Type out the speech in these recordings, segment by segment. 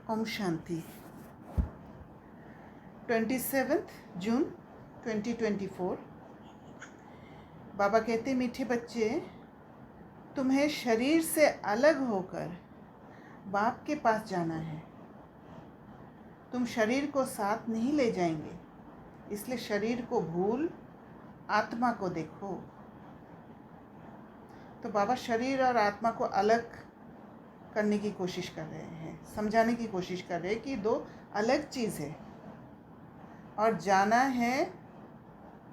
ओम शांति। 27 जून 2024। बाबा कहते, मीठे बच्चे, तुम्हें शरीर से अलग होकर बाप के पास जाना है। तुम शरीर को साथ नहीं ले जाएंगे, इसलिए शरीर को भूल आत्मा को देखो। तो बाबा शरीर और आत्मा को अलग करने की कोशिश कर रहे हैं, समझाने की कोशिश कर रहे हैं कि दो अलग चीज़ है और जाना है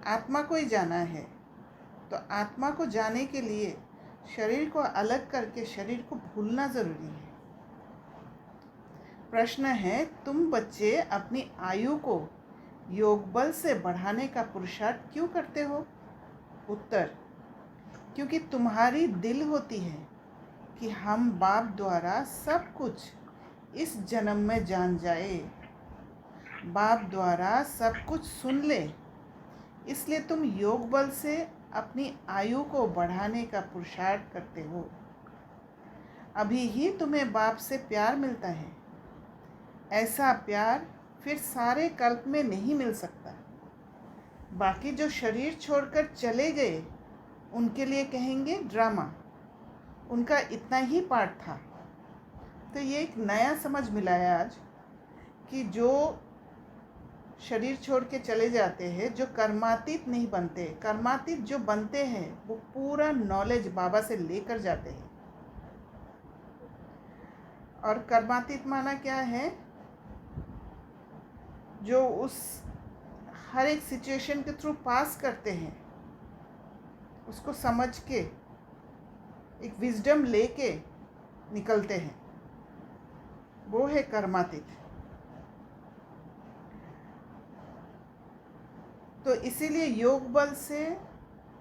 आत्मा को ही जाना है। तो आत्मा को जाने के लिए शरीर को अलग करके शरीर को भूलना ज़रूरी है। प्रश्न है, तुम बच्चे अपनी आयु को योग बल से बढ़ाने का पुरुषार्थ क्यों करते हो? उत्तर, क्योंकि तुम्हारी दिल होती है कि हम बाप द्वारा सब कुछ इस जन्म में जान जाए, बाप द्वारा सब कुछ सुन ले। इसलिए तुम योग बल से अपनी आयु को बढ़ाने का पुरुषार्थ करते हो। अभी ही तुम्हें बाप से प्यार मिलता है। ऐसा प्यार फिर सारे कल्प में नहीं मिल सकता। बाकी जो शरीर छोड़कर चले गए उनके लिए कहेंगे ड्रामा, उनका इतना ही पार्ट था। तो ये एक नया समझ मिला है आज कि जो शरीर छोड़ के चले जाते हैं, जो कर्मातीत नहीं बनते, कर्मातीत जो बनते हैं वो पूरा नॉलेज बाबा से लेकर जाते हैं। और कर्मातीत माना क्या है? जो उस हर एक सिचुएशन के थ्रू पास करते हैं, उसको समझ के एक विजडम लेके निकलते हैं, वो है कर्मातीत। तो इसीलिए योग बल से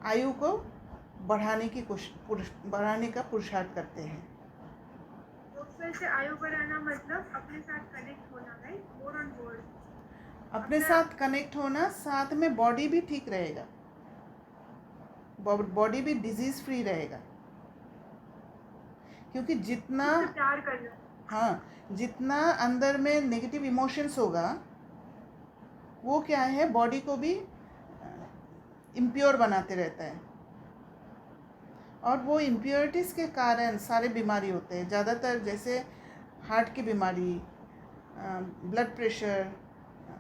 आयु को बढ़ाने का पुरुषार्थ करते हैं। योग बल से आयु बढ़ाना मतलब अपने साथ कनेक्ट होना, राइट? मोर ऑन मोर अपने साथ कनेक्ट होना, साथ में बॉडी भी ठीक रहेगा, बॉडी भी डिजीज फ्री रहेगा। क्योंकि जितना प्यार करना, हाँ, जितना अंदर में नेगेटिव इमोशंस होगा वो क्या है, बॉडी को भी इम्प्योर बनाते रहता है। और वो इम्प्योरिटीज़ के कारण सारे बीमारी होते हैं ज़्यादातर, जैसे हार्ट की बीमारी, blood pressure,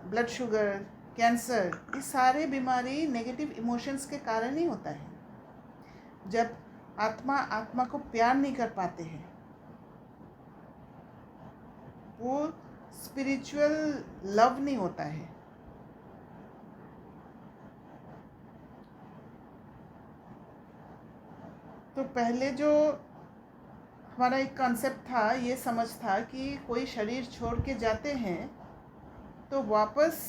blood sugar, cancer, ये सारे बीमारी नेगेटिव इमोशंस के कारण ही होता है। जब आत्मा को प्यार नहीं कर पाते हैं, वो स्पिरिचुअल लव नहीं होता है। तो पहले जो हमारा एक कॉन्सेप्ट था, ये समझ था कि कोई शरीर छोड़ के जाते हैं तो वापस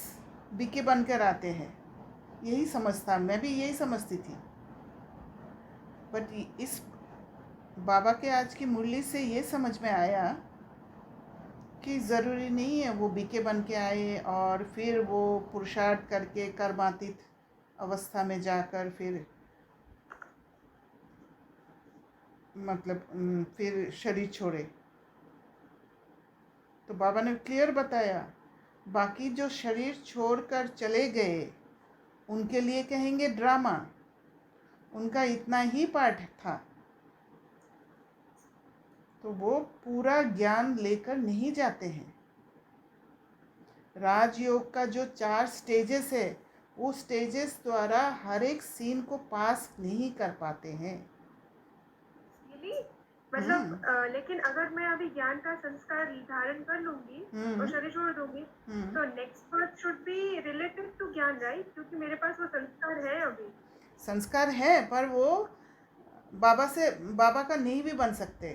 बीके बनकर आते हैं, यही समझ था। मैं भी यही समझती थी। बट इस बाबा के आज की मुरली से ये समझ में आया कि ज़रूरी नहीं है वो बीके बन के आए और फिर वो पुरुषार्थ करके कर्मातीत अवस्था में जाकर फिर फिर शरीर छोड़े। तो बाबा ने क्लियर बताया, बाकी जो शरीर छोड़कर चले गए उनके लिए कहेंगे ड्रामा, उनका इतना ही पार्ट था। तो वो पूरा ज्ञान लेकर नहीं जाते हैं। राजयोग का जो 4 स्टेजेस है, वो स्टेजेस द्वारा हर एक सीन को पास नहीं कर पाते हैं। मतलब लेकिन अगर मैं अभी ज्ञान का संस्कार धारण कर लूंगी और शरीर छोड़ दूंगी, तो next birth should be related to ज्ञान, राइट? क्योंकि मेरे पास वो संस्कार है, अभी संस्कार है, पर वो बाबा का नहीं भी बन सकते।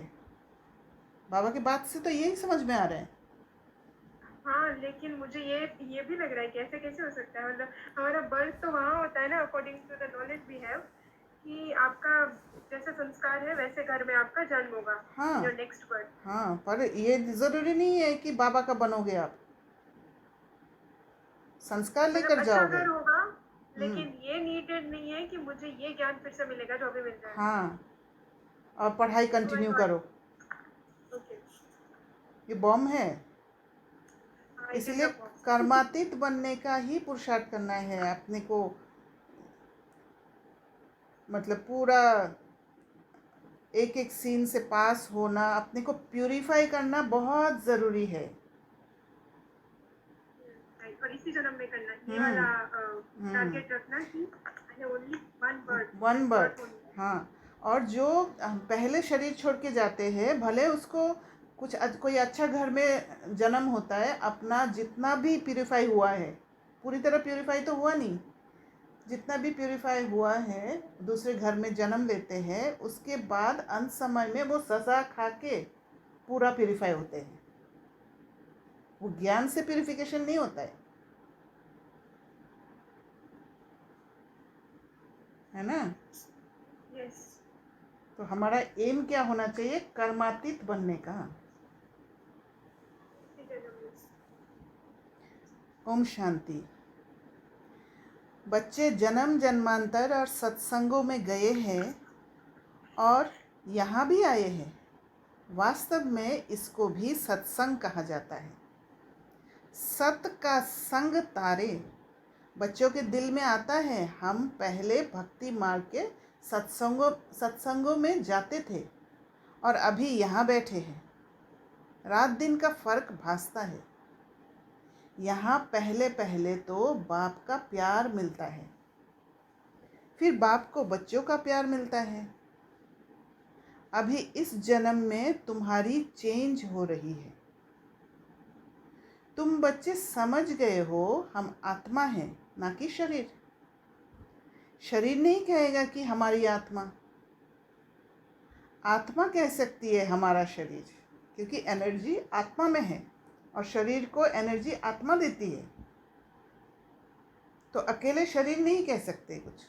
बाबा की बात से तो यही समझ में आ रहा है। हाँ, लेकिन मुझे ये भी लग रहा है कि कैसे हो सकता है। मतलब हमारा बर्थ तो वहाँ होता है ना, according to the knowledge we have, कि आपका जैसे संस्कार है वैसे घर में आपका जन्म होगा। हाँ, योर नेक्स्ट बर्थ। हाँ, पर ये ज़रूरी नहीं है कि बाबा का बनोगे आप, संस्कार लेकर अच्छा जाओगे। घर होगा, लेकिन ये नीडेड नहीं है कि मुझे ये ज्ञान फिर से मिलेगा जो अभी मिल रहा है। हाँ, और पढ़ाई कंटिन्यू करो। ओके। ये बॉम्ब है। आइडेंट इसलिए ऑफ बॉक्स। कर्मातीत बनने का ही पुरुषार्थ करना है अपने को, मतलब पूरा एक एक सीन से पास होना, अपने को प्यूरिफाई करना बहुत ज़रूरी है। राइट, और इसी जन्म में करना ये हम्म वाला हम्म टारगेट रखना कि only one one birth birth. होनी है। हाँ, और जो पहले शरीर छोड़ के जाते हैं, भले उसको कोई अच्छा घर में जन्म होता है, अपना जितना भी प्यूरिफाई हुआ है, पूरी तरह प्यूरिफाई तो हुआ नहीं, जितना भी प्यूरिफाई हुआ है दूसरे घर में जन्म लेते हैं, उसके बाद अंत समय में वो सजा खा के पूरा प्यूरिफाई होते हैं। वो ज्ञान से प्यूरिफिकेशन नहीं होता है ना। यस। तो हमारा एम क्या होना चाहिए? कर्मातीत बनने का। इसी जन्म में। ओम शांति। बच्चे जन्म जन्मांतर और सत्संगों में गए हैं और यहाँ भी आए हैं। वास्तव में इसको भी सत्संग कहा जाता है। सत का संग तारे बच्चों के दिल में आता है। हम पहले भक्ति मार्ग के सत्संगों में जाते थे और अभी यहाँ बैठे हैं। रात दिन का फर्क भासता है। यहाँ पहले पहले तो बाप का प्यार मिलता है, फिर बाप को बच्चों का प्यार मिलता है। अभी इस जन्म में तुम्हारी चेंज हो रही है। तुम बच्चे समझ गए हो, हम आत्मा हैं, ना कि शरीर। शरीर नहीं कहेगा कि हमारी आत्मा। आत्मा कह सकती है हमारा शरीर, क्योंकि एनर्जी आत्मा में है और शरीर को एनर्जी आत्मा देती है। तो अकेले शरीर नहीं कह सकते कुछ।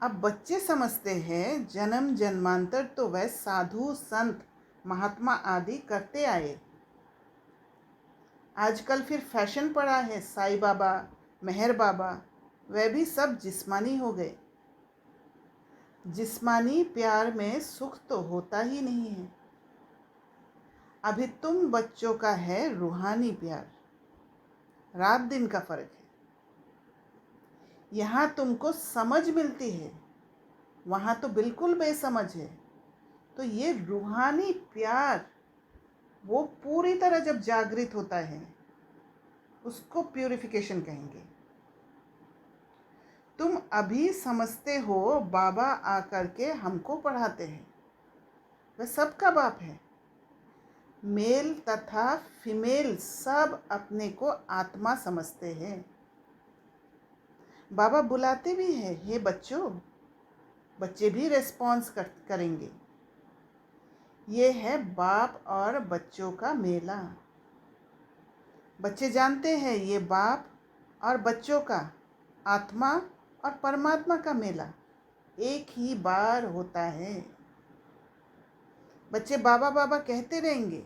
अब बच्चे समझते हैं जन्म जन्मांतर तो वह साधु संत महात्मा आदि करते आए। आजकल फिर फैशन पड़ा है, साईं बाबा, मेहर बाबा, वह भी सब जिस्मानी हो गए। जिस्मानी प्यार में सुख तो होता ही नहीं है। अभी तुम बच्चों का है रूहानी प्यार। रात दिन का फर्क है। यहाँ तुमको समझ मिलती है, वहाँ तो बिल्कुल बेसमझ है। तो ये रूहानी प्यार वो पूरी तरह जब जागृत होता है, उसको प्यूरिफिकेशन कहेंगे। तुम अभी समझते हो बाबा आकर के हमको पढ़ाते हैं। वह सबका बाप है। मेल तथा फीमेल सब अपने को आत्मा समझते हैं। बाबा बुलाते भी हैं, हे बच्चों। बच्चे भी रेस्पॉन्स करेंगे। ये है बाप और बच्चों का मेला। बच्चे जानते हैं ये बाप और बच्चों का, आत्मा और परमात्मा का मेला एक ही बार होता है। बच्चे बाबा बाबा कहते रहेंगे।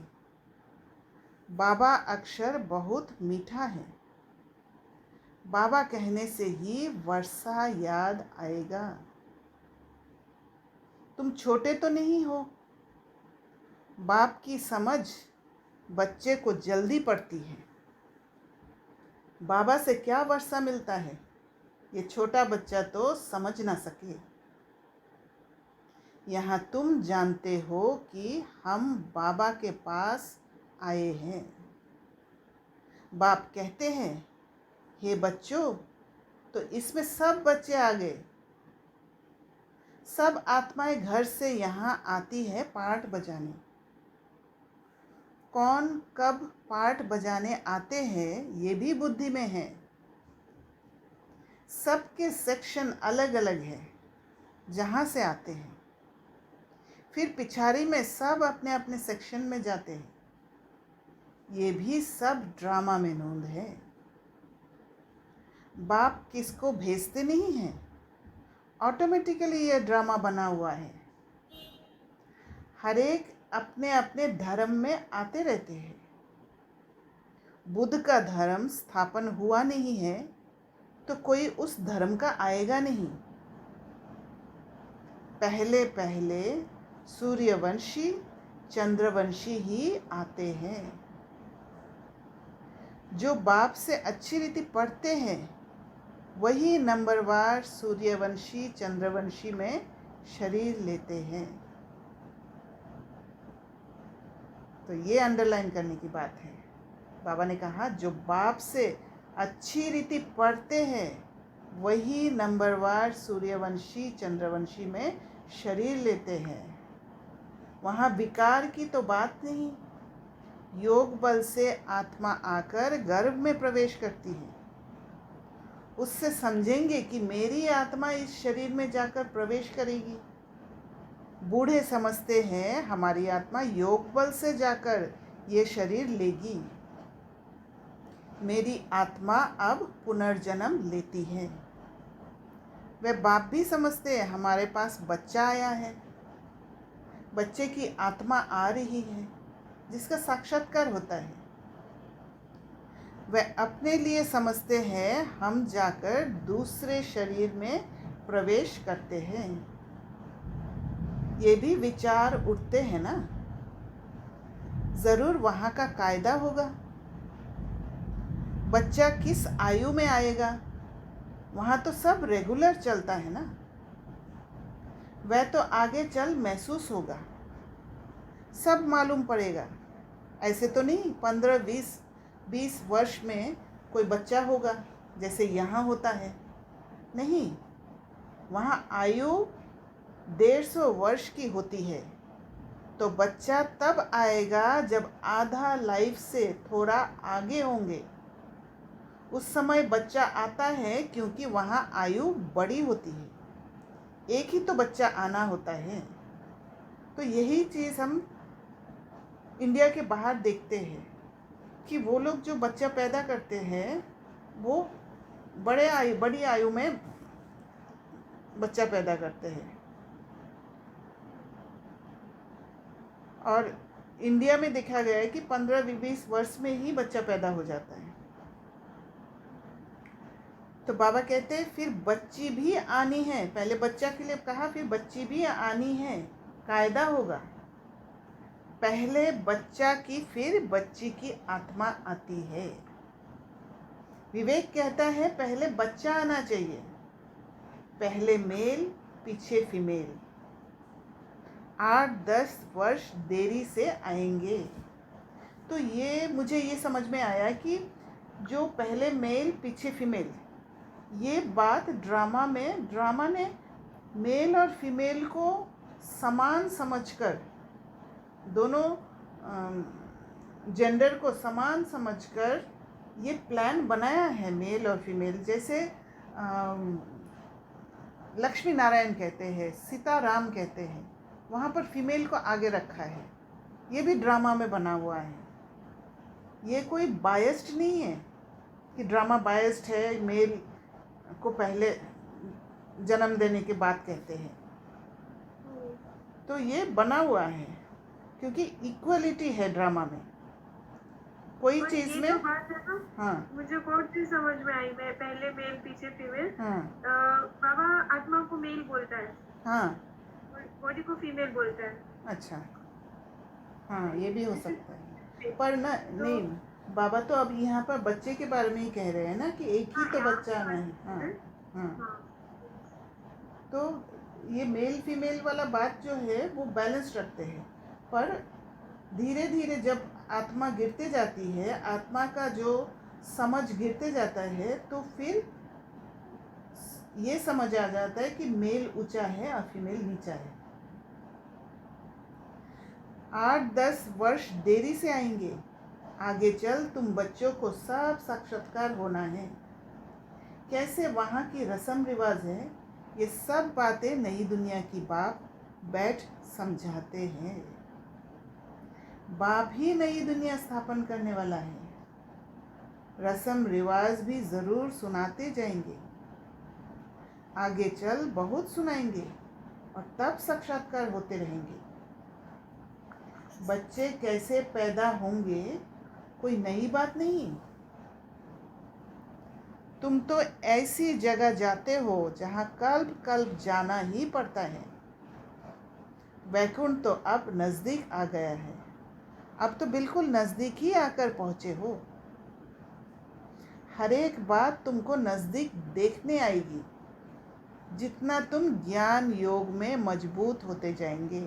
बाबा अक्षर बहुत मीठा है। बाबा कहने से ही वर्षा याद आएगा। तुम छोटे तो नहीं हो। बाप की समझ बच्चे को जल्दी पड़ती है। बाबा से क्या वर्षा मिलता है, ये छोटा बच्चा तो समझ ना सके। यहाँ तुम जानते हो कि हम बाबा के पास आए हैं। बाप कहते हैं, हे बच्चों, तो इसमें सब बच्चे आ गए। सब आत्माएं घर से यहाँ आती है पार्ट बजाने। कौन कब पार्ट बजाने आते हैं ये भी बुद्धि में है। सबके सेक्शन अलग अलग है जहाँ से आते हैं। फिर पिछाड़ी में सब अपने अपने सेक्शन में जाते हैं। ये भी सब ड्रामा में नोंद है। बाप किसको भेजते नहीं हैं, ऑटोमेटिकली ये ड्रामा बना हुआ है। हर एक अपने अपने धर्म में आते रहते हैं। बुद्ध का धर्म स्थापन हुआ नहीं है तो कोई उस धर्म का आएगा नहीं। पहले पहले सूर्यवंशी चंद्रवंशी ही आते हैं। जो बाप से अच्छी रीति पढ़ते हैं वही नंबरवार सूर्यवंशी चंद्रवंशी में शरीर लेते हैं। तो ये अंडरलाइन करने की बात है। बाबा ने कहा जो बाप से अच्छी रीति पढ़ते हैं वही नंबरवार सूर्यवंशी चंद्रवंशी में शरीर लेते हैं। वहाँ विकार की तो बात नहीं। योग बल से आत्मा आकर गर्भ में प्रवेश करती है। उससे समझेंगे कि मेरी आत्मा इस शरीर में जाकर प्रवेश करेगी। बूढ़े समझते हैं हमारी आत्मा योग बल से जाकर ये शरीर लेगी। मेरी आत्मा अब पुनर्जन्म लेती है। वे बाप भी समझते हैं हमारे पास बच्चा आया है, बच्चे की आत्मा आ रही है जिसका साक्षात्कार होता है। वे अपने लिए समझते हैं हम जाकर दूसरे शरीर में प्रवेश करते हैं। ये भी विचार उठते हैं ना, जरूर वहाँ का कायदा होगा। बच्चा किस आयु में आएगा वहाँ तो सब रेगुलर चलता है ना। वह तो आगे चल महसूस होगा, सब मालूम पड़ेगा। ऐसे तो नहीं 15-20 वर्ष में कोई बच्चा होगा जैसे यहाँ होता है। नहीं, वहाँ आयु 150 वर्ष की होती है। तो बच्चा तब आएगा जब आधा लाइफ से थोड़ा आगे होंगे। उस समय बच्चा आता है क्योंकि वहाँ आयु बड़ी होती है। एक ही तो बच्चा आना होता है। तो यही चीज़ हम इंडिया के बाहर देखते हैं कि वो लोग जो बच्चा पैदा करते हैं वो बड़ी आयु में बच्चा पैदा करते हैं। और इंडिया में देखा गया है कि 15-20 वर्ष में ही बच्चा पैदा हो जाता है। तो बाबा कहते हैं फिर बच्ची भी आनी है। पहले बच्चा के लिए कहा, फिर बच्ची भी आनी है। कायदा होगा, पहले बच्चा की फिर बच्ची की आत्मा आती है। विवेक कहता है पहले बच्चा आना चाहिए, पहले मेल पीछे फीमेल। 8-10 वर्ष देरी से आएंगे। तो ये मुझे ये समझ में आया कि जो पहले मेल पीछे फीमेल, ये बात ड्रामा ने मेल और फीमेल को समान समझकर, दोनों जेंडर को समान समझकर ये प्लान बनाया है मेल और फीमेल। जैसे लक्ष्मी नारायण कहते हैं, सीताराम कहते हैं, वहाँ पर फीमेल को आगे रखा है। ये भी ड्रामा में बना हुआ है। ये कोई बायस्ड नहीं है कि ड्रामा बायस्ड है, मेल को पहले जन्म देने के बाद कहते हैं। तो ये बना हुआ है क्योंकि इक्वलिटी है ड्रामा में। कोई चीज़ में बात है ना, हाँ, मुझे बहुत चीज समझ में आई। मैं पहले मेल पीछे फीमेल। हाँ, बाबा आत्मा को मेल बोलता है, हाँ, बॉडी को फीमेल बोलता है। अच्छा, हाँ, ये भी हो सकता है। पर ना नहीं, बाबा तो अब यहाँ पर बच्चे के बारे में ही कह रहे हैं ना कि एक ही तो बच्चा आना है। हाँ, हाँ। तो ये मेल फीमेल वाला बात जो है वो बैलेंस रखते हैं। पर धीरे धीरे जब आत्मा गिरते जाती है, आत्मा का जो समझ गिरते जाता है, तो फिर ये समझ आ जाता है कि मेल ऊंचा है और फीमेल नीचा है। 8-10 वर्ष देरी से आएंगे। आगे चल तुम बच्चों को सब साक्षात्कार होना है। कैसे वहाँ की रस्म रिवाज है, ये सब बातें नई दुनिया की बाप बैठ समझाते हैं। बाप ही नई दुनिया स्थापन करने वाला है। रस्म रिवाज भी ज़रूर सुनाते जाएंगे। आगे चल बहुत सुनाएंगे और तब साक्षात्कार होते रहेंगे। बच्चे कैसे पैदा होंगे कोई नई बात नहीं। तुम तो ऐसी जगह जाते हो जहाँ कल्प कल्प जाना ही पड़ता है। वैकुंठ तो अब नज़दीक आ गया है। अब तो बिल्कुल नज़दीक ही आकर पहुँचे हो। हर एक बात तुमको नज़दीक देखने आएगी जितना तुम ज्ञान योग में मजबूत होते जाएंगे।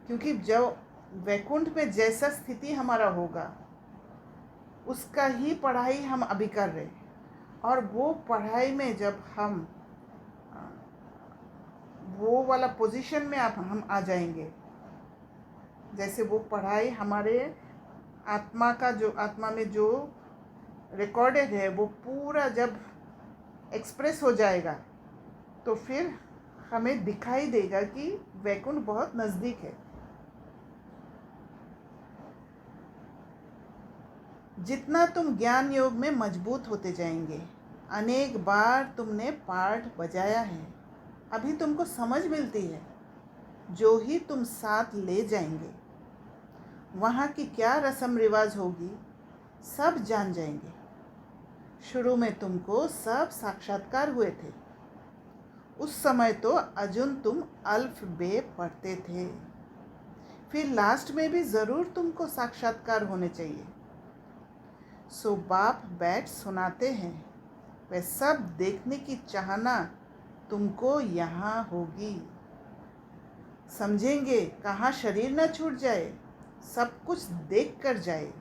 क्योंकि जब वैकुंठ में जैसा स्थिति हमारा होगा उसका ही पढ़ाई हम अभी कर रहे हैं, और वो पढ़ाई में जब हम वो वाला पोजीशन में आप हम आ जाएंगे, जैसे वो पढ़ाई हमारे आत्मा में जो रिकॉर्डेड है वो पूरा जब एक्सप्रेस हो जाएगा तो फिर हमें दिखाई देगा कि वैकुंठ बहुत नज़दीक है। जितना तुम ज्ञान योग में मजबूत होते जाएंगे, अनेक बार तुमने पाठ बजाया है, अभी तुमको समझ मिलती है, जो ही तुम साथ ले जाएंगे वहाँ की क्या रस्म रिवाज होगी सब जान जाएंगे। शुरू में तुमको सब साक्षात्कार हुए थे, उस समय तो अर्जुन तुम अल्फ बे पढ़ते थे, फिर लास्ट में भी ज़रूर तुमको साक्षात्कार होने चाहिए। सो बाप बैठ सुनाते हैं, वह सब देखने की चाहना तुमको यहाँ होगी। समझेंगे कहाँ शरीर न छूट जाए, सब कुछ देख कर जाए।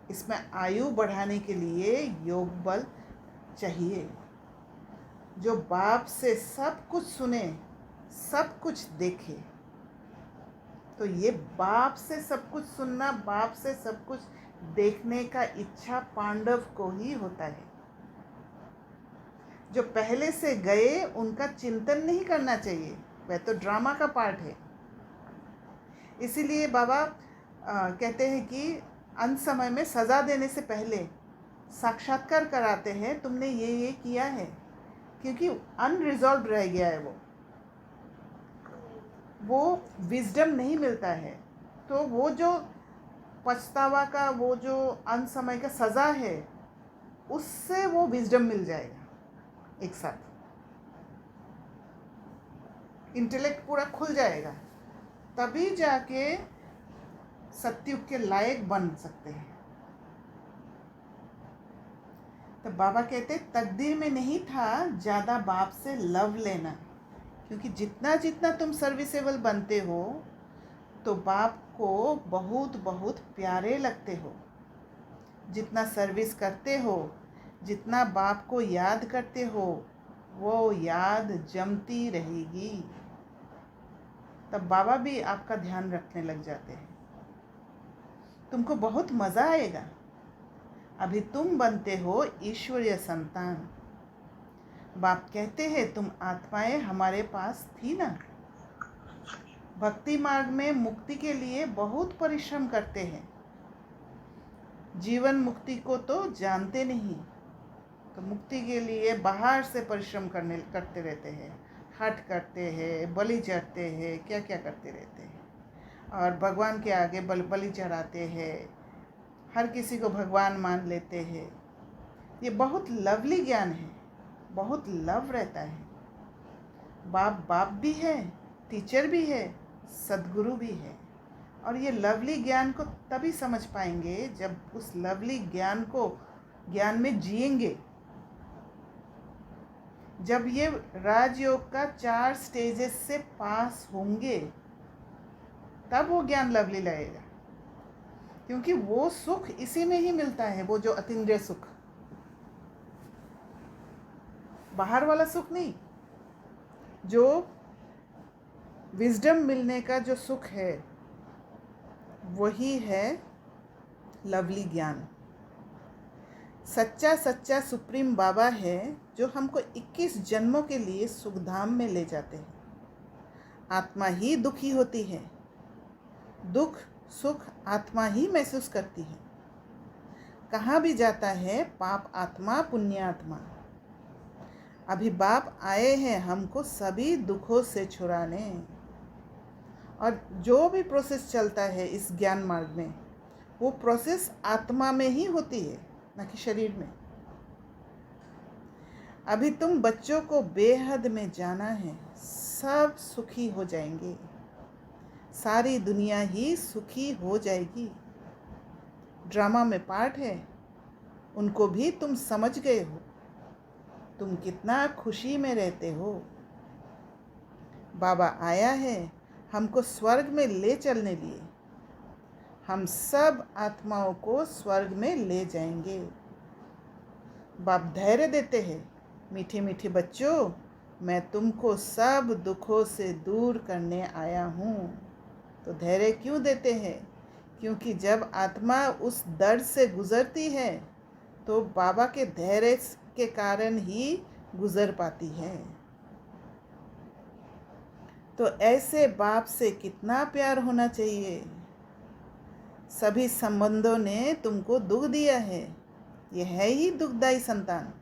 इसमें आयु बढ़ाने के लिए योग बल चाहिए, जो बाप से सब कुछ सुने, सब कुछ देखे। तो ये बाप से सब कुछ सुनना, बाप से सब कुछ देखने का इच्छा पांडव को ही होता है। जो पहले से गए उनका चिंतन नहीं करना चाहिए, वह तो ड्रामा का पार्ट है। इसीलिए बाबा कहते हैं कि अंत समय में सज़ा देने से पहले साक्षात्कार कराते हैं, तुमने ये किया है, क्योंकि अनरिजॉल्व रह गया है वो विजडम नहीं मिलता है। तो वो जो पछतावा का, वो जो अंत समय का सज़ा है, उससे वो विजडम मिल जाएगा एक साथ, इंटेलेक्ट पूरा खुल जाएगा, तभी जाके सत्युग के लायक बन सकते हैं। तो बाबा कहते तकदीर में नहीं था ज़्यादा बाप से लव लेना, क्योंकि जितना जितना तुम सर्विसेबल बनते हो तो बाप को बहुत बहुत प्यारे लगते हो। जितना सर्विस करते हो, जितना बाप को याद करते हो, वो याद जमती रहेगी। तब बाबा भी आपका ध्यान रखने लग जाते हैं, तुमको बहुत मज़ा आएगा। अभी तुम बनते हो ईश्वरीय संतान। बाप कहते हैं तुम आत्माएं हमारे पास थी ना, भक्ति मार्ग में मुक्ति के लिए बहुत परिश्रम करते हैं, जीवन मुक्ति को तो जानते नहीं, तो मुक्ति के लिए बाहर से परिश्रम करते रहते हैं, हठ करते हैं, बलि चढ़ते हैं, क्या क्या करते रहते हैं, और भगवान के आगे बलि चढ़ाते हैं, हर किसी को भगवान मान लेते हैं। ये बहुत लवली ज्ञान है, बहुत लव रहता है। बाप भी है, टीचर भी है, सद्गुरु भी है, और ये लवली ज्ञान को तभी समझ पाएंगे जब उस लवली ज्ञान में जिएंगे। जब ये राजयोग का 4 स्टेजेस से पास होंगे तब वो ज्ञान लवली लगेगा, क्योंकि वो सुख इसी में ही मिलता है, वो जो अतीन्द्रिय सुख, बाहर वाला सुख नहीं। जो विजडम मिलने का जो सुख है वही है लवली ज्ञान। सच्चा सुप्रीम बाबा है जो हमको 21 जन्मों के लिए सुखधाम में ले जाते हैं। आत्मा ही दुखी होती है, दुख सुख आत्मा ही महसूस करती है। कहाँ भी जाता है पाप आत्मा पुण्य आत्मा। अभी बाप आए हैं हमको सभी दुखों से छुड़ाने, और जो भी प्रोसेस चलता है इस ज्ञान मार्ग में, वो प्रोसेस आत्मा में ही होती है, न कि शरीर में। अभी तुम बच्चों को बेहद में जाना है, सब सुखी हो जाएंगे, सारी दुनिया ही सुखी हो जाएगी। ड्रामा में पार्ट है, उनको भी तुम समझ गए हो। तुम कितना खुशी में रहते हो। बाबा आया है हमको स्वर्ग में ले चलने लिए। हम सब आत्माओं को स्वर्ग में ले जाएंगे। बाप धैर्य देते हैं, मीठे मीठे बच्चों, मैं तुमको सब दुखों से दूर करने आया हूँ। तो धैर्य क्यों देते हैं? क्योंकि जब आत्मा उस दर्द से गुजरती है तो बाबा के धैर्य के कारण ही गुजर पाती है। तो ऐसे बाप से कितना प्यार होना चाहिए। सभी संबंधों ने तुमको दुख दिया है। यह है ही दुखदाई संतान।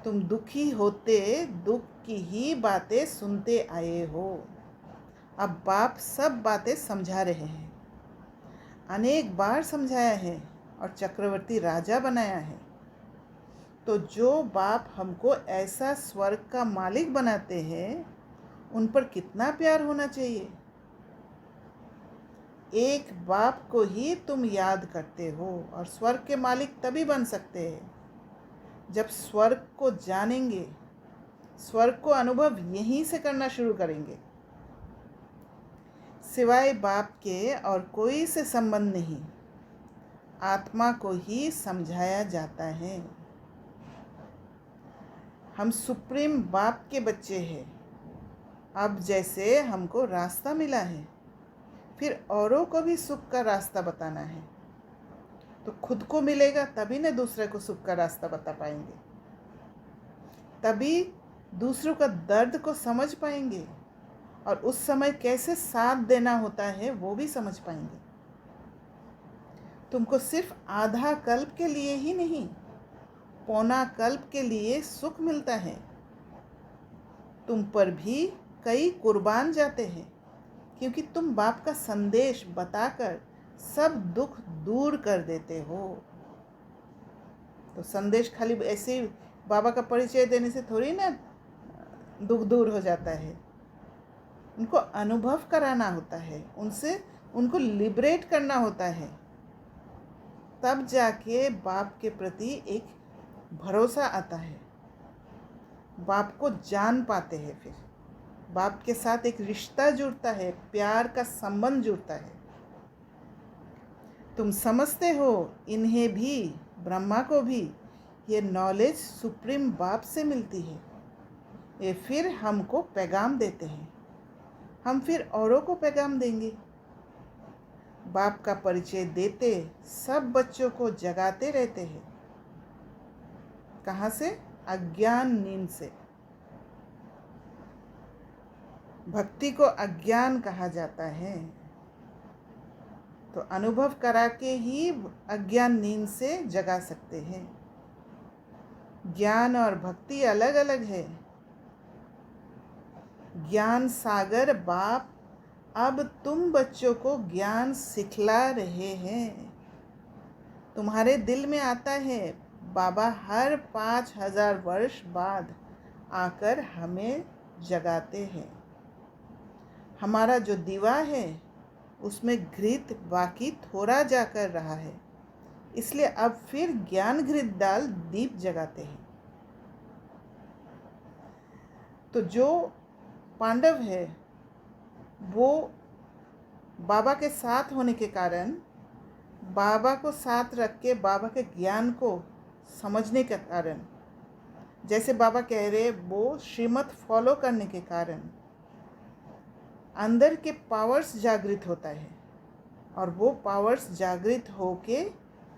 तुम दुखी होते दुख की ही बातें सुनते आए हो। अब बाप सब बातें समझा रहे हैं। अनेक बार समझाया है और चक्रवर्ती राजा बनाया है। तो जो बाप हमको ऐसा स्वर्ग का मालिक बनाते हैं, उन पर कितना प्यार होना चाहिए। एक बाप को ही तुम याद करते हो और स्वर्ग के मालिक तभी बन सकते हैं जब स्वर्ग को जानेंगे, स्वर्ग को अनुभव यहीं से करना शुरू करेंगे। सिवाय बाप के और कोई से संबंध नहीं, आत्मा को ही समझाया जाता है। हम सुप्रीम बाप के बच्चे हैं। अब जैसे हमको रास्ता मिला है, फिर औरों को भी सुख का रास्ता बताना है। तो खुद को मिलेगा तभी न दूसरे को सुख का रास्ता बता पाएंगे, तभी दूसरों का दर्द को समझ पाएंगे और उस समय कैसे साथ देना होता है वो भी समझ पाएंगे। तुमको सिर्फ आधा कल्प के लिए ही नहीं, पौना कल्प के लिए सुख मिलता है। तुम पर भी कई कुर्बान जाते हैं क्योंकि तुम बाप का संदेश बताकर सब दुख दूर कर देते हो। तो संदेश खाली ऐसे ही बाबा का परिचय देने से थोड़ी ना दुख दूर हो जाता है। उनको अनुभव कराना होता है, उनसे उनको लिबरेट करना होता है, तब जाके बाप के प्रति एक भरोसा आता है। बाप को जान पाते हैं, फिर बाप के साथ एक रिश्ता जुड़ता है, प्यार का संबंध जुड़ता है। तुम समझते हो इन्हें भी, ब्रह्मा को भी ये नॉलेज सुप्रीम बाप से मिलती है। ये फिर हमको पैगाम देते हैं, हम फिर औरों को पैगाम देंगे। बाप का परिचय देते सब बच्चों को जगाते रहते हैं। कहाँ से? अज्ञान नींद से। भक्ति को अज्ञान कहा जाता है। तो अनुभव करा के ही अज्ञान नींद से जगा सकते हैं। ज्ञान और भक्ति अलग अलग है। ज्ञान सागर बाप अब तुम बच्चों को ज्ञान सिखला रहे हैं। तुम्हारे दिल में आता है बाबा हर 5000 वर्ष बाद आकर हमें जगाते हैं। हमारा जो दीवा है उसमें घृत बाकी थोड़ा जाकर रहा है, इसलिए अब फिर ज्ञान घृत डाल दीप जगाते हैं। तो जो पांडव है वो बाबा के साथ होने के कारण, बाबा को साथ रख के बाबा के ज्ञान को समझने के कारण, जैसे बाबा कह रहे वो श्रीमत फॉलो करने के कारण अंदर के पावर्स जागृत होता है और वो पावर्स जागृत होके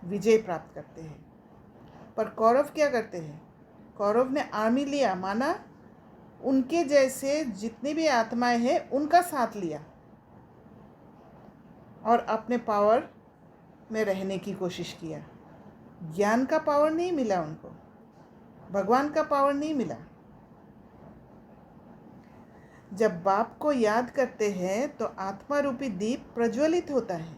विजय प्राप्त करते हैं। पर कौरव क्या करते हैं? कौरव ने आर्मी लिया, माना उनके जैसे जितनी भी आत्माएं हैं उनका साथ लिया और अपने पावर में रहने की कोशिश किया। ज्ञान का पावर नहीं मिला उनको, भगवान का पावर नहीं मिला। जब बाप को याद करते हैं तो आत्मा रूपी दीप प्रज्वलित होता है।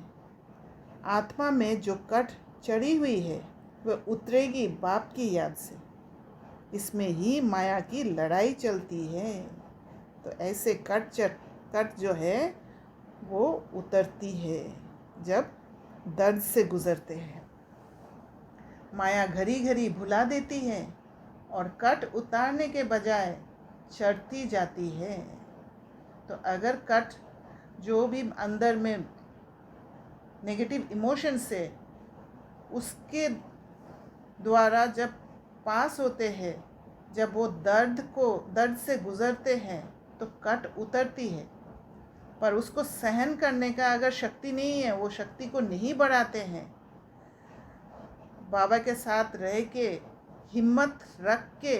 आत्मा में जो कट चढ़ी हुई है वह उतरेगी बाप की याद से। इसमें ही माया की लड़ाई चलती है। तो ऐसे कट जो है वो उतरती है जब दर्द से गुजरते हैं। माया घड़ी घड़ी भुला देती है और कट उतारने के बजाय चढ़ती जाती है। तो अगर कट जो भी अंदर में नेगेटिव इमोशंस से उसके द्वारा जब पास होते हैं, जब वो दर्द से गुजरते हैं तो कट उतरती है। पर उसको सहन करने का अगर शक्ति नहीं है, वो शक्ति को नहीं बढ़ाते हैं, बाबा के साथ रह के हिम्मत रख के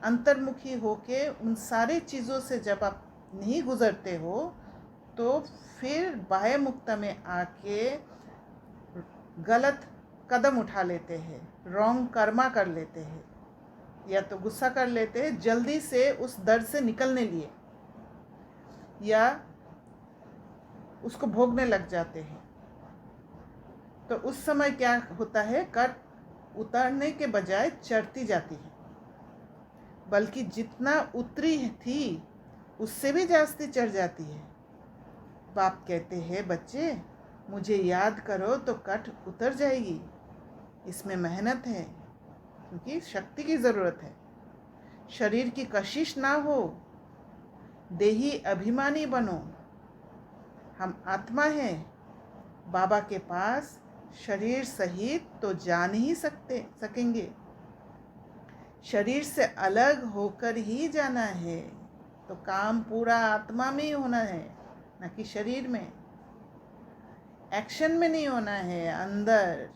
अंतर्मुखी होके उन सारी चीज़ों से जब आप नहीं गुजरते हो तो फिर बाह्य मुक्ता में आके गलत कदम उठा लेते हैं, रॉन्ग कर्मा कर लेते हैं, या तो गुस्सा कर लेते हैं जल्दी से उस दर्द से निकलने लिए, या उसको भोगने लग जाते हैं। तो उस समय क्या होता है, कट उतरने के बजाय चढ़ती जाती है, बल्कि जितना उतरी थी उससे भी जास्ती चढ़ जाती है। बाप कहते हैं, बच्चे मुझे याद करो तो कट उतर जाएगी। इसमें मेहनत है, क्योंकि शक्ति की ज़रूरत है। शरीर की कशिश ना हो, देही अभिमानी बनो। हम आत्मा हैं, बाबा के पास शरीर सहित तो जा नहीं सकेंगे। शरीर से अलग होकर ही जाना है। तो काम पूरा आत्मा में ही होना है, न कि शरीर में। एक्शन में नहीं होना है, अंदर।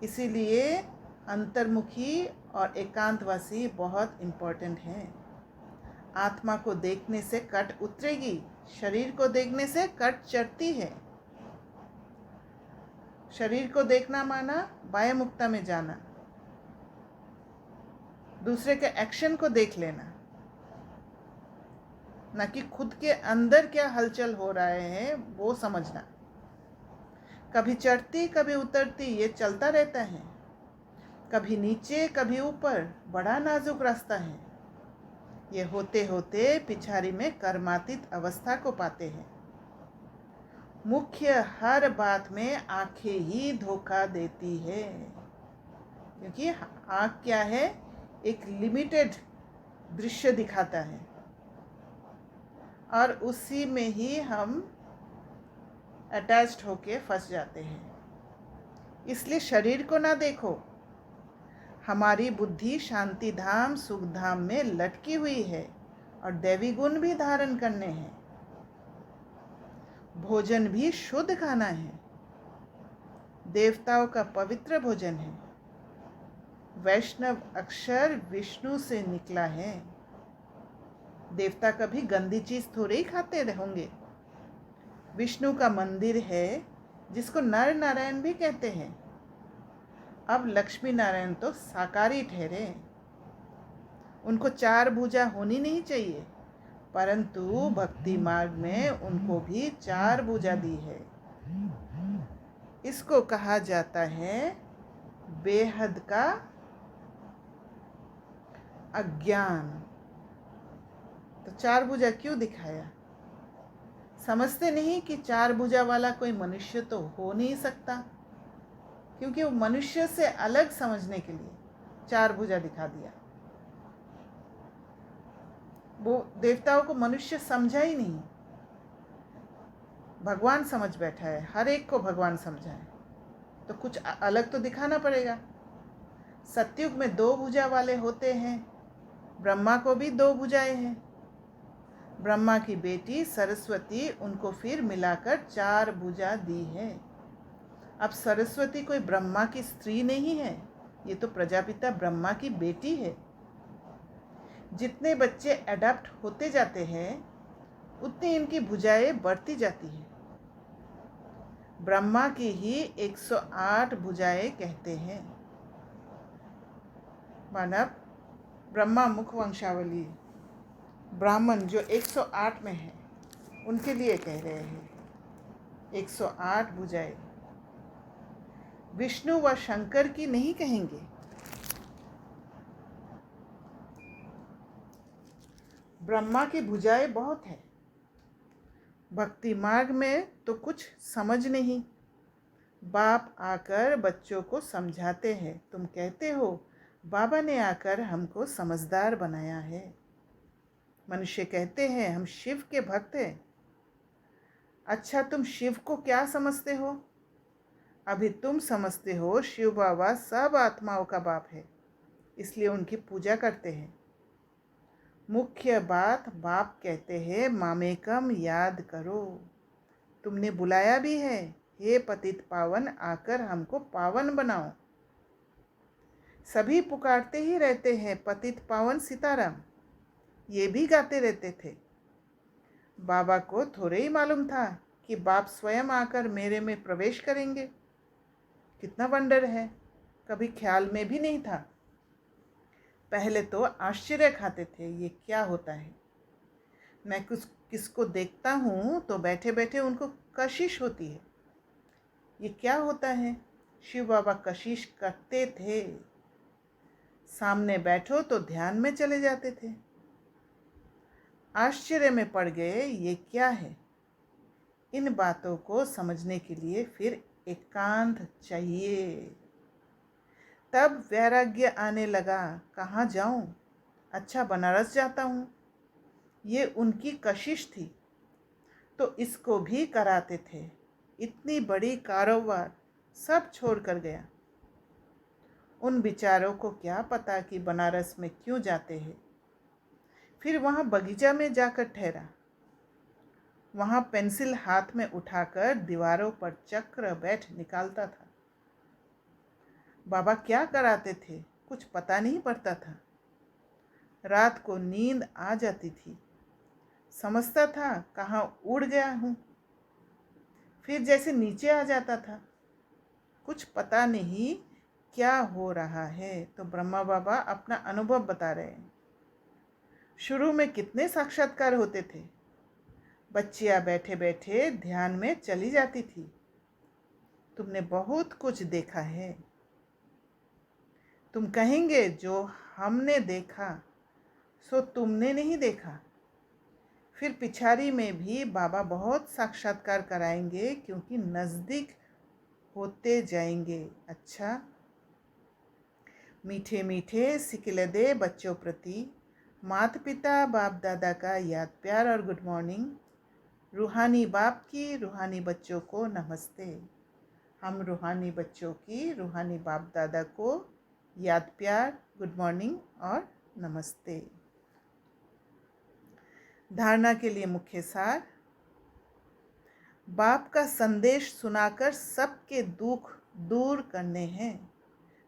इसीलिए अंतर्मुखी और एकांतवासी बहुत इम्पोर्टेंट है। आत्मा को देखने से कट उतरेगी, शरीर को देखने से कट चढ़ती है। शरीर को देखना माना बाह्य मुक्ता में जाना, दूसरे के एक्शन को देख लेना, न कि खुद के अंदर क्या हलचल हो रहा है वो समझना। कभी चढ़ती कभी उतरती, ये चलता रहता है। कभी नीचे कभी ऊपर, बड़ा नाजुक रास्ता है। ये होते होते पिछाड़ी में कर्मातीत अवस्था को पाते हैं। मुख्य हर बात में आंखें ही धोखा देती है, क्योंकि आंख क्या है, एक लिमिटेड दृश्य दिखाता है और उसी में ही हम अटैच्ड होके फंस जाते हैं। इसलिए शरीर को ना देखो। हमारी बुद्धि शांति धाम सुख धाम में लटकी हुई है और दैवी गुण भी धारण करने हैं। भोजन भी शुद्ध खाना है, देवताओं का पवित्र भोजन है। वैष्णव अक्षर विष्णु से निकला है। देवता कभी गंदी चीज थोड़े ही खाते होंगे। विष्णु का मंदिर है जिसको नर नारायण भी कहते हैं। अब लक्ष्मी नारायण तो साकारी ठहरे। उनको 4 भुजा होनी नहीं चाहिए, परंतु भक्ति मार्ग में उनको भी 4 भुजा दी है। इसको कहा जाता है बेहद का अज्ञान। तो 4 भुजा क्यों दिखाया? समझते नहीं कि 4 भुजा वाला कोई मनुष्य तो हो नहीं सकता, क्योंकि वो मनुष्य से अलग समझने के लिए 4 भुजा दिखा दिया। वो देवताओं को मनुष्य समझा ही नहीं, भगवान समझ बैठा है। हर एक को भगवान समझा है, तो कुछ अलग तो दिखाना पड़ेगा। सतयुग में 2 भुजा वाले होते हैं। ब्रह्मा को भी 2 भुजाएं हैं। ब्रह्मा की बेटी सरस्वती, उनको फिर मिलाकर 4 भुजा दी है। अब सरस्वती कोई ब्रह्मा की स्त्री नहीं है, ये तो प्रजापिता ब्रह्मा की बेटी है। जितने बच्चे अडॉप्ट होते जाते हैं उतनी इनकी भुजाएं बढ़ती जाती हैं। ब्रह्मा की ही 108 भुजाएं कहते हैं। मानव ब्रह्मा मुख वंशावली ब्राह्मण जो 108 में है, उनके लिए कह रहे हैं 108 भुजाएं। विष्णु व शंकर की नहीं कहेंगे। ब्रह्मा की भुजाएं बहुत है। भक्ति मार्ग में तो कुछ समझ नहीं। बाप आकर बच्चों को समझाते हैं। तुम कहते हो बाबा ने आकर हमको समझदार बनाया है। मनुष्य कहते हैं हम शिव के भक्त हैं। अच्छा, तुम शिव को क्या समझते हो? अभी तुम समझते हो शिव बाबा सब आत्माओं का बाप है, इसलिए उनकी पूजा करते हैं। मुख्य बात बाप कहते हैं मामेकम याद करो। तुमने बुलाया भी है, हे पतित पावन आकर हमको पावन बनाओ। सभी पुकारते ही रहते हैं पतित पावन सीताराम, ये भी गाते रहते थे। बाबा को थोड़े ही मालूम था कि बाप स्वयं आकर मेरे में प्रवेश करेंगे। कितना वंडर है, कभी ख्याल में भी नहीं था। पहले तो आश्चर्य खाते थे, ये क्या होता है। मैं किसको देखता हूँ तो बैठे बैठे उनको कशिश होती है। ये क्या होता है? शिव बाबा कशिश करते थे। सामने बैठो तो ध्यान में चले जाते थे। आश्चर्य में पड़ गए, ये क्या है। इन बातों को समझने के लिए फिर एकांत चाहिए। तब वैराग्य आने लगा, कहाँ जाऊं? अच्छा, बनारस जाता हूँ। ये उनकी कशिश थी तो इसको भी कराते थे। इतनी बड़ी कारोबार सब छोड़ कर गया। उन बिचारों को क्या पता कि बनारस में क्यों जाते हैं। फिर वहाँ बगीचा में जाकर ठहरा। वहाँ पेंसिल हाथ में उठाकर दीवारों पर चक्र बैठ निकालता था। बाबा क्या कराते थे कुछ पता नहीं पड़ता था। रात को नींद आ जाती थी। समझता था कहाँ उड़ गया हूँ, फिर जैसे नीचे आ जाता था। कुछ पता नहीं क्या हो रहा है। तो ब्रह्मा बाबा अपना अनुभव बता रहे हैं। शुरू में कितने साक्षात्कार होते थे। बच्चियाँ बैठे बैठे ध्यान में चली जाती थी। तुमने बहुत कुछ देखा है। तुम कहेंगे जो हमने देखा सो तुमने नहीं देखा। फिर पिछाड़ी में भी बाबा बहुत साक्षात्कार कराएंगे क्योंकि नज़दीक होते जाएंगे। अच्छा, मीठे मीठे सिकिलदे बच्चों प्रति माता पिता बाप दादा का याद प्यार और गुड मॉर्निंग। रूहानी बाप की रूहानी बच्चों को नमस्ते। हम रूहानी बच्चों की रूहानी बाप दादा को याद प्यार, गुड मॉर्निंग और नमस्ते। धारणा के लिए मुख्य सार। बाप का संदेश सुनाकर सबके दुख दूर करने हैं।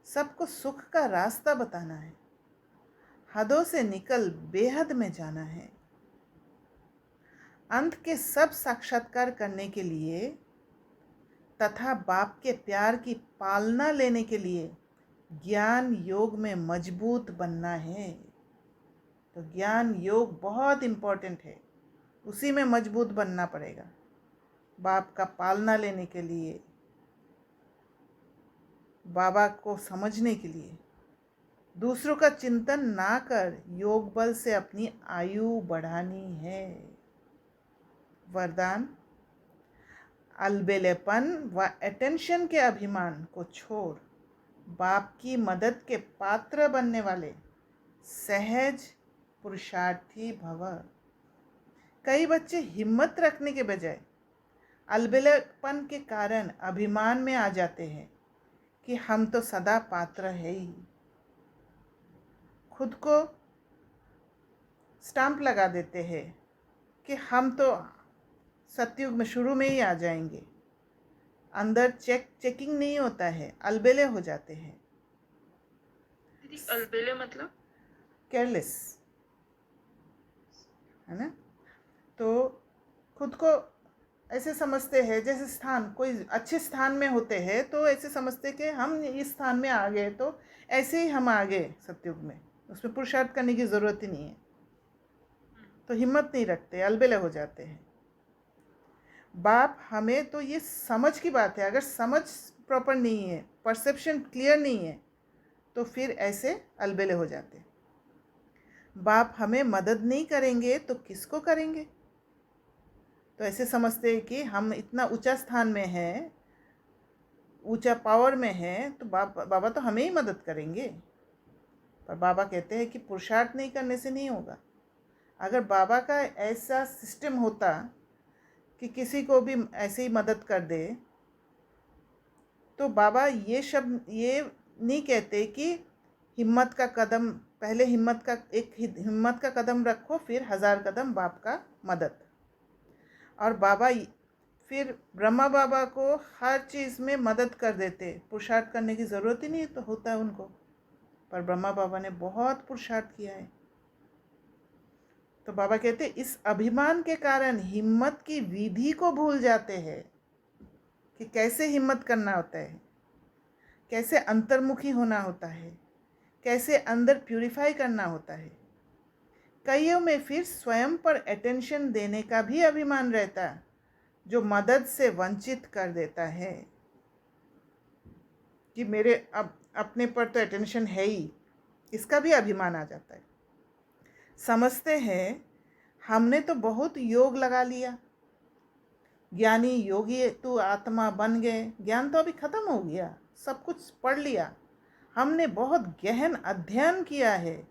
सबको सुख का रास्ता बताना है। हदों से निकल बेहद में जाना है। अंत के सब साक्षात्कार करने के लिए तथा बाप के प्यार की पालना लेने के लिए ज्ञान योग में मजबूत बनना है। तो ज्ञान योग बहुत इम्पोर्टेंट है, उसी में मजबूत बनना पड़ेगा। बाप का पालना लेने के लिए, बाबा को समझने के लिए, दूसरों का चिंतन ना कर योग बल से अपनी आयु बढ़ानी है। वरदान। अलबेलेपन व अटेंशन के अभिमान को छोड़ बाप की मदद के पात्र बनने वाले सहज पुरुषार्थी भव। कई बच्चे हिम्मत रखने के बजाय अलबेलेपन के कारण अभिमान में आ जाते हैं कि हम तो सदा पात्र है ही। खुद को स्टैंप लगा देते हैं कि हम तो सतयुग में शुरू में ही आ जाएंगे। अंदर चेकिंग नहीं होता है, अलबेले हो जाते हैं। अलबेले मतलब केयरलेस, है ना। तो खुद को ऐसे समझते हैं जैसे स्थान कोई अच्छे स्थान में होते हैं तो ऐसे समझते कि हम इस स्थान में आ गए तो ऐसे ही हम आ गए सतयुग में, उसमें पुरुषार्थ करने की ज़रूरत ही नहीं है। तो हिम्मत नहीं रखते, अलबेले हो जाते हैं। बाप हमें तो ये समझ की बात है, अगर समझ प्रॉपर नहीं है, परसेप्शन क्लियर नहीं है तो फिर ऐसे अलबेले हो जाते। बाप हमें मदद नहीं करेंगे तो किसको करेंगे। तो ऐसे समझते हैं कि हम इतना ऊंचा स्थान में हैं ऊंचा पावर में है तो बाबा तो हमें ही मदद करेंगे। पर बाबा कहते हैं कि पुरुषार्थ नहीं करने से नहीं होगा। अगर बाबा का ऐसा सिस्टम होता कि किसी को भी ऐसे ही मदद कर दे, तो बाबा ये नहीं कहते कि हिम्मत का कदम, पहले हिम्मत का कदम रखो, फिर 1000 कदम बाप का मदद। और बाबा फिर ब्रह्मा बाबा को हर चीज़ में मदद कर देते, पुरुषार्थ करने की ज़रूरत ही नहीं तो होता है उनको। पर ब्रह्मा बाबा ने बहुत पुरुषार्थ किया है। तो बाबा कहते इस अभिमान के कारण हिम्मत की विधि को भूल जाते हैं कि कैसे हिम्मत करना होता है, कैसे अंतर्मुखी होना होता है, कैसे अंदर प्यूरिफाई करना होता है। कईयों में फिर स्वयं पर अटेंशन देने का भी अभिमान रहता है, जो मदद से वंचित कर देता है कि मेरे अब अपने पर तो अटेंशन है ही, इसका भी अभिमान आ जाता है। समझते हैं हमने तो बहुत योग लगा लिया, ज्ञानी योगी तू आत्मा बन गए, ज्ञान तो अभी ख़त्म हो गया, सब कुछ पढ़ लिया, हमने बहुत गहन अध्ययन किया है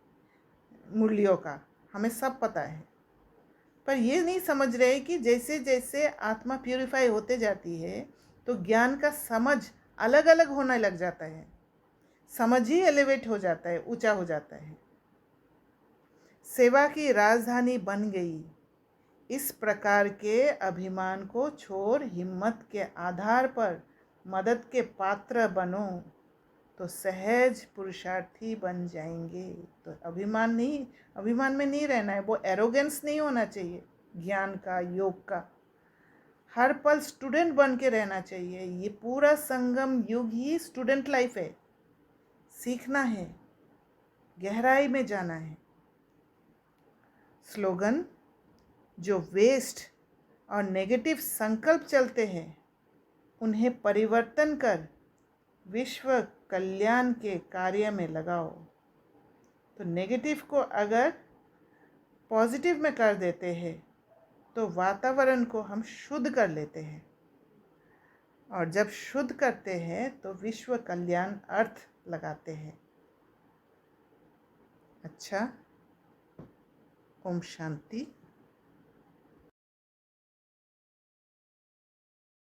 मूल्यों का, हमें सब पता है। पर ये नहीं समझ रहे कि जैसे जैसे आत्मा प्यूरिफाई होते जाती है तो ज्ञान का समझ अलग अलग होने लग जाता है, समझ ही एलिवेट हो जाता है, ऊंचा हो जाता है। सेवा की राजधानी बन गई। इस प्रकार के अभिमान को छोड़ हिम्मत के आधार पर मदद के पात्र बनो तो सहज पुरुषार्थी बन जाएंगे। तो अभिमान में नहीं रहना है, वो एरोगेंस नहीं होना चाहिए। ज्ञान का, योग का हर पल स्टूडेंट बन के रहना चाहिए। ये पूरा संगम युग ही स्टूडेंट लाइफ है, सीखना है, गहराई में जाना है। स्लोगन, जो वेस्ट और नेगेटिव संकल्प चलते हैं उन्हें परिवर्तन कर विश्व कल्याण के कार्य में लगाओ। तो नेगेटिव को अगर पॉजिटिव में कर देते हैं तो वातावरण को हम शुद्ध कर लेते हैं, और जब शुद्ध करते हैं तो विश्व कल्याण अर्थ लगाते हैं। अच्छा, ओम शांति।